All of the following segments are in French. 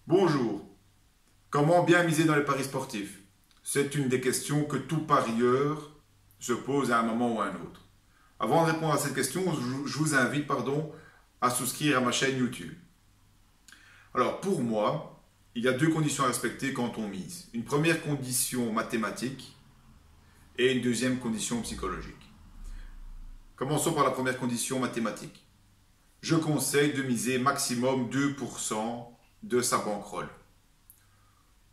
Bonjour. Comment bien miser dans les paris sportifs? C'est une des questions que tout parieur se pose à un moment ou à un autre. Avant de répondre à cette question, je vous invite à souscrire à ma chaîne YouTube. Alors pour moi, il y a deux conditions à respecter quand on mise. Une première condition mathématique et une deuxième condition psychologique. Commençons par la première condition mathématique. Je conseille de miser maximum 2% de sa bankroll.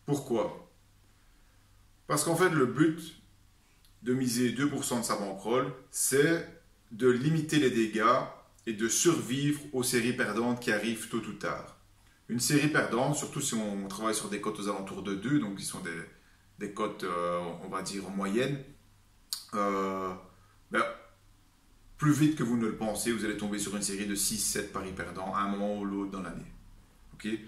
Pourquoi? Parce qu'en fait, le but de miser 2% de sa bankroll, c'est de limiter les dégâts et de survivre aux séries perdantes qui arrivent tôt ou tard. Une série perdante, surtout si on travaille sur des cotes aux alentours de 2, donc qui sont des cotes, on va dire, en moyenne, euh, ben, plus vite que vous ne le pensez, vous allez tomber sur une série de 6-7 paris perdants à un moment ou l'autre dans l'année. Okay.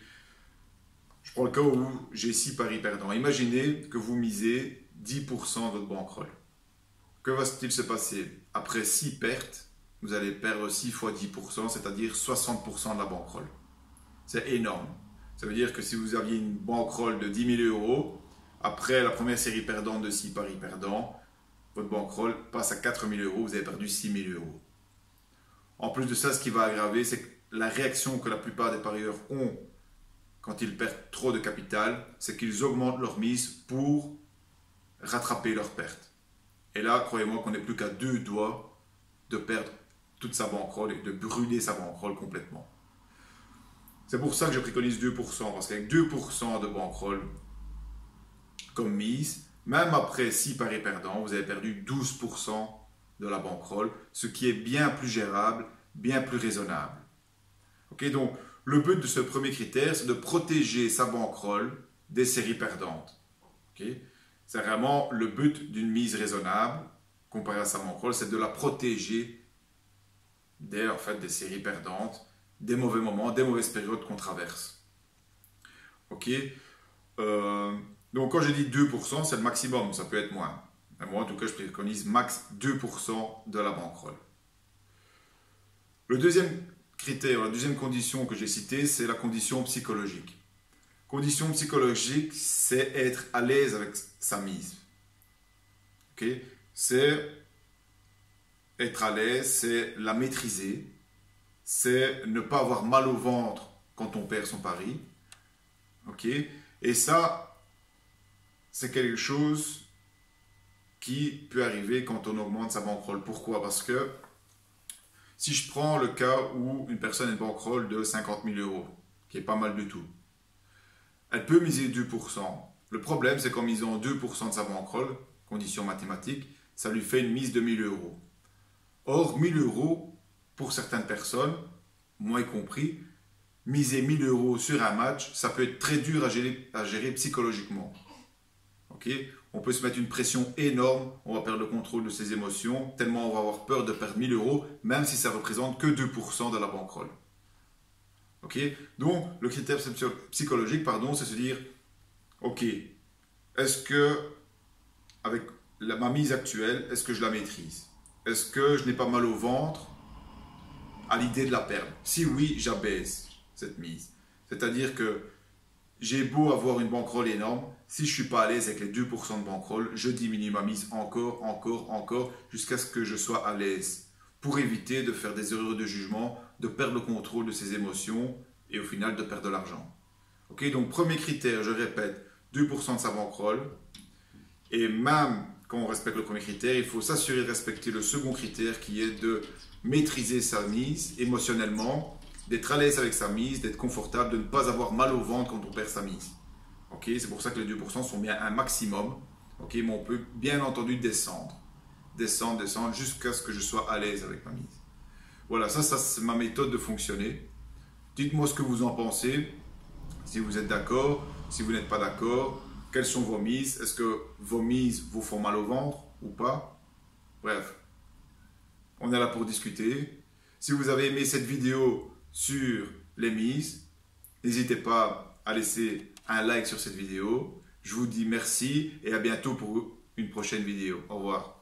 Je prends le cas où j'ai 6 paris perdants. Imaginez que vous misez 10% de votre bankroll. Que va-t-il se passer? Après 6 pertes, vous allez perdre 6 fois 10%, c'est-à-dire 60% de la bankroll. C'est énorme. Ça veut dire que si vous aviez une bankroll de 10 000 euros, après la première série perdante de 6 paris perdants, votre bankroll passe à 4 000 euros, vous avez perdu 6 000 euros. En plus de ça, ce qui va aggraver, c'est que la réaction que la plupart des parieurs ont quand ils perdent trop de capital, c'est qu'ils augmentent leur mise pour rattraper leurs pertes. Et là, croyez-moi qu'on n'est plus qu'à 2 doigts de perdre toute sa bankroll et de brûler sa bankroll complètement. C'est pour ça que je préconise 2%, parce qu'avec 2% de bankroll comme mise, même après 6 paris perdants, vous avez perdu 12% de la bankroll, ce qui est bien plus gérable, bien plus raisonnable. Ok, donc le but de ce premier critère, c'est de protéger sa bankroll des séries perdantes. Okay, c'est vraiment le but d'une mise raisonnable, comparée à sa bankroll, c'est de la protéger des séries perdantes, des mauvais moments, des mauvaises périodes qu'on traverse. Ok, donc quand je dis 2%, c'est le maximum, ça peut être moins. Mais moi, en tout cas, je préconise max 2% de la bankroll. Le deuxième critère, la deuxième condition que j'ai citée, c'est la condition psychologique. Condition psychologique, c'est être à l'aise avec sa mise. Okay? C'est être à l'aise, c'est la maîtriser, c'est ne pas avoir mal au ventre quand on perd son pari. Okay? Et ça, c'est quelque chose qui peut arriver quand on augmente sa bankroll. Pourquoi? Parce que si je prends le cas où une personne a une bankroll de 50 000 euros, qui est pas mal du tout, elle peut miser 2%. Le problème, c'est qu'en misant 2% de sa bankroll, condition mathématique, ça lui fait une mise de 1 000 euros. Or, 1 000 euros, pour certaines personnes, moi y compris, miser 1 000 euros sur un match, ça peut être très dur à gérer psychologiquement. Okay? On peut se mettre une pression énorme, on va perdre le contrôle de ses émotions, tellement on va avoir peur de perdre 1 000 euros, même si ça ne représente que 2% de la bankroll. Okay? Donc, le critère psychologique, c'est se dire, ok, est-ce que, avec ma mise actuelle, est-ce que je la maîtrise? Est-ce que je n'ai pas mal au ventre à l'idée de la perdre? Si oui, j'abaisse cette mise. C'est-à-dire que j'ai beau avoir une bankroll énorme, si je ne suis pas à l'aise avec les 2% de bankroll, je diminue ma mise encore, jusqu'à ce que je sois à l'aise, pour éviter de faire des erreurs de jugement, de perdre le contrôle de ses émotions et au final de perdre de l'argent. Ok, donc premier critère, je répète, 2% de sa bankroll. Et même quand on respecte le premier critère, il faut s'assurer de respecter le second critère qui est de maîtriser sa mise émotionnellement, d'être à l'aise avec sa mise, d'être confortable, de ne pas avoir mal au ventre quand on perd sa mise. Okay, c'est pour ça que les 2% sont bien un maximum. Okay, mais on peut bien entendu descendre jusqu'à ce que je sois à l'aise avec ma mise. Voilà, ça c'est ma méthode de fonctionner. Dites-moi ce que vous en pensez, si vous êtes d'accord, si vous n'êtes pas d'accord, quelles sont vos mises, est-ce que vos mises vous font mal au ventre ou pas? Bref, on est là pour discuter. Si vous avez aimé cette vidéo sur les mises, n'hésitez pas à laisser un like sur cette vidéo. Je vous dis merci et à bientôt pour une prochaine vidéo. Au revoir.